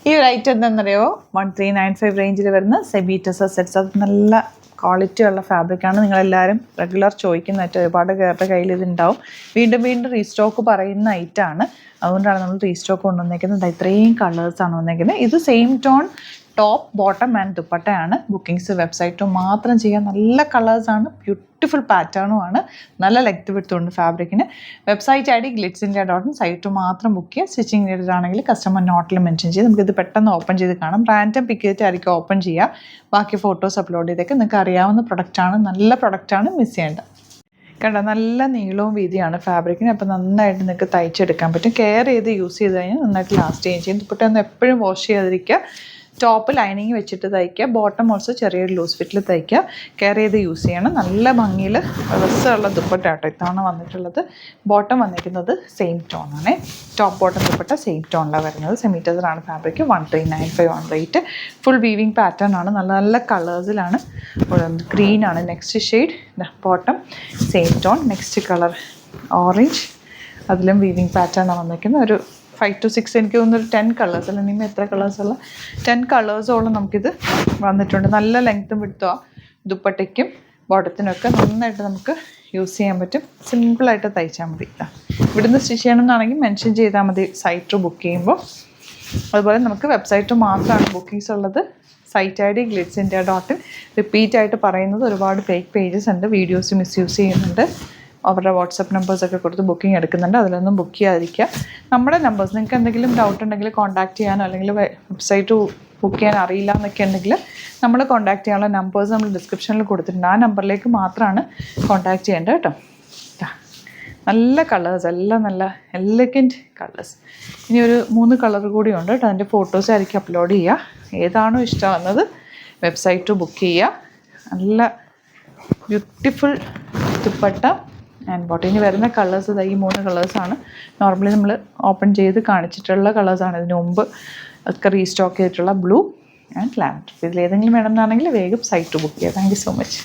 ഈ ഒരു ഐറ്റം എന്താണെന്നറിയോ 1395 റേഞ്ചിൽ വരുന്ന സെമി ടസർ സെറ്റ്സ്. അത് നല്ല ക്വാളിറ്റി ഉള്ള ഫാബ്രിക്കാണ്. നിങ്ങളെല്ലാവരും റെഗുലർ ചോദിക്കുന്ന ഐറ്റം. ഒരുപാട് പേരുടെ കയ്യിൽ ഇതുണ്ടാവും. വീണ്ടും വീണ്ടും റീസ്റ്റോക്ക് പറയുന്ന ഐറ്റമാണ്. അതുകൊണ്ടാണ് നമ്മൾ റീസ്റ്റോക്ക് കൊണ്ടുവന്നേക്കുന്നത്. ഇത്രയും കളേഴ്സാണ് വന്നേക്കുന്നത്. ഇത് same tone top bottom and ദുപ്പട്ടയാണ്. ബുക്കിംഗ്സ് വെബ്സൈറ്റ് മാത്രം ചെയ്യാൻ. നല്ല കളേഴ്സാണ്, ബ്യൂട്ടിഫുൾ പാറ്റേണുമാണ്, നല്ല ലെങ്ത് വിടുത്തുണ്ട് ഫാബ്രിക്കിന്. Website I D glitzindia.in. Site മാത്രം ബുക്ക് ചെയ്യുക. സ്റ്റിച്ചിങ് നീഡഡ് ആണെങ്കിൽ കസ്റ്റമർ നോട്ടിൽ മെൻഷൻ ചെയ്ത് നമുക്കിത് പെട്ടെന്ന് ഓപ്പൺ ചെയ്ത് കാണാം. റാൻഡം പിക്ക് ചെയ്തിട്ടായിരിക്കും ഓപ്പൺ ചെയ്യുക. ബാക്കി ഫോട്ടോസ് അപ്ലോഡ് ചെയ്തേക്ക്. നിങ്ങൾക്ക് അറിയാവുന്ന പ്രൊഡക്റ്റാണ്, നല്ല പ്രൊഡക്റ്റാണ്, മിസ് ചെയ്യേണ്ട. കണ്ടോ, നല്ല നീളവും വീതിയാണ് ഫാബ്രിക്കിന്. അപ്പോൾ നന്നായിട്ട് നിങ്ങൾക്ക് തയ്ച്ചെടുക്കാൻ പറ്റും. കെയർ ചെയ്ത് യൂസ് ചെയ്ത് കഴിഞ്ഞാൽ നന്നായിട്ട് ലാസ്റ്റ് ചെയ്യുകയും ചെയ്യും. ദുപ്പട്ട ഒന്ന് എപ്പോഴും വാഷ് ചെയ്യാതിരിക്കുക. ടോപ്പ് ലൈനിങ് വെച്ചിട്ട് തയ്ക്കുക. ബോട്ടം ഓൾസോ ചെറിയൊരു ലൂസ് ഫിറ്റിൽ തയ്ക്കുക. കെയർ ചെയ്ത് യൂസ് ചെയ്യണം. നല്ല ഭംഗിയിൽ രസമുള്ള ദുപ്പട്ട കേട്ടോ ഇത്തവണ വന്നിട്ടുള്ളത്. ബോട്ടം വന്നിരിക്കുന്നത് സെയിം ടോണാണ്. ടോപ്പ് ബോട്ടം ദുപ്പട്ട സെയിം ടോണിലാണ് വരുന്നത്. സെമി ടസറാണ് fabric. 1395 on rate. Full weaving pattern ആണ്. നല്ല നല്ല കളേഴ്സിലാണ്. ഗ്രീനാണ് next shade. Bottom same tone. Next colour orange. അതിലും വീവിങ് പാറ്റേണാണ് വന്നിരിക്കുന്നത്. ഒരു 5 to 6 എനിക്ക് തോന്നുന്നൊരു 10 കളേഴ്സ് അല്ല, നിങ്ങൾ എത്ര കളേഴ്സുള്ള 10 കളേഴ്സോളം നമുക്കിത് വന്നിട്ടുണ്ട്. നല്ല ലെങ്ത്തും വിടുത്തുക ദുപ്പട്ടയ്ക്കും ബോട്ടത്തിനൊക്കെ നന്നായിട്ട് നമുക്ക് യൂസ് ചെയ്യാൻ പറ്റും. സിമ്പിളായിട്ട് തയ്ച്ചാൽ മതി. ഇവിടുന്ന് സ്റ്റിച്ച് ചെയ്യണമെന്നാണെങ്കിൽ മെൻഷൻ ചെയ്താൽ മതി സൈറ്റ് ബുക്ക് ചെയ്യുമ്പോൾ. അതുപോലെ നമുക്ക് വെബ്സൈറ്റ് മാത്രമാണ് ബുക്കിങ്സ് ഉള്ളത്. Site I D glitzindia.in. Repeat ആയിട്ട് പറയുന്നത് ഒരുപാട് ഫേക്ക് പേജസ് ഉണ്ട്, വീഡിയോസ് മിസ്യൂസ് ചെയ്യുന്നുണ്ട്. അവരുടെ വാട്സപ്പ് നമ്പേഴ്സൊക്കെ കൊടുത്ത് ബുക്കിംഗ് എടുക്കുന്നുണ്ട്. അതിലൊന്നും ബുക്ക് ചെയ്യാതിരിക്കുക. നമ്മുടെ നമ്പേഴ്സ്, നിങ്ങൾക്ക് എന്തെങ്കിലും ഡൗട്ട് ഉണ്ടെങ്കിൽ കോൺടാക്ട് ചെയ്യാനോ അല്ലെങ്കിൽ വെബ്സൈറ്റ് ബുക്ക് ചെയ്യാൻ അറിയില്ല എന്നൊക്കെ ഉണ്ടെങ്കിൽ നമ്മൾ കോൺടാക്ട് ചെയ്യാനുള്ള നമ്പേഴ്സ് നമ്മൾ ഡിസ്ക്രിപ്ഷനിൽ കൊടുത്തിട്ടുണ്ട്. ആ നമ്പറിലേക്ക് മാത്രമാണ് കോൺടാക്ട് ചെയ്യേണ്ടത് കേട്ടോ. നല്ല കളേഴ്സ്, എല്ലാം നല്ല എലഗൻറ്റ് കളേഴ്സ്. ഇനി ഒരു 3 കളർ കൂടി ഉണ്ട് കേട്ടോ. അതിൻ്റെ ഫോട്ടോസ് ആയിരിക്കും അപ്ലോഡ് ചെയ്യുക. ഏതാണോ ഇഷ്ടമാകുന്നത് വെബ്സൈറ്റ് ബുക്ക് ചെയ്യുക. നല്ല ബ്യൂട്ടിഫുൾ ദുപ്പട്ട ആൻഡ് ബോട്ടം. ഇനി വരുന്ന കളേഴ്സ് ഈ 3 കളേഴ്സാണ്. നോർമലി നമ്മൾ ഓപ്പൺ ചെയ്ത് കാണിച്ചിട്ടുള്ള കളേഴ്സാണ്. ഇതിന് മുമ്പ് ഒക്കെ റീസ്റ്റോക്ക് ചെയ്തിട്ടുള്ള ബ്ലൂ ആൻഡ് ലാവൻഡർ. ഇതിലേതെങ്കിലും വേണമെന്നാണെങ്കിൽ വേഗം സൈറ്റ് ബുക്ക് ചെയ്യുക. Thank you so much.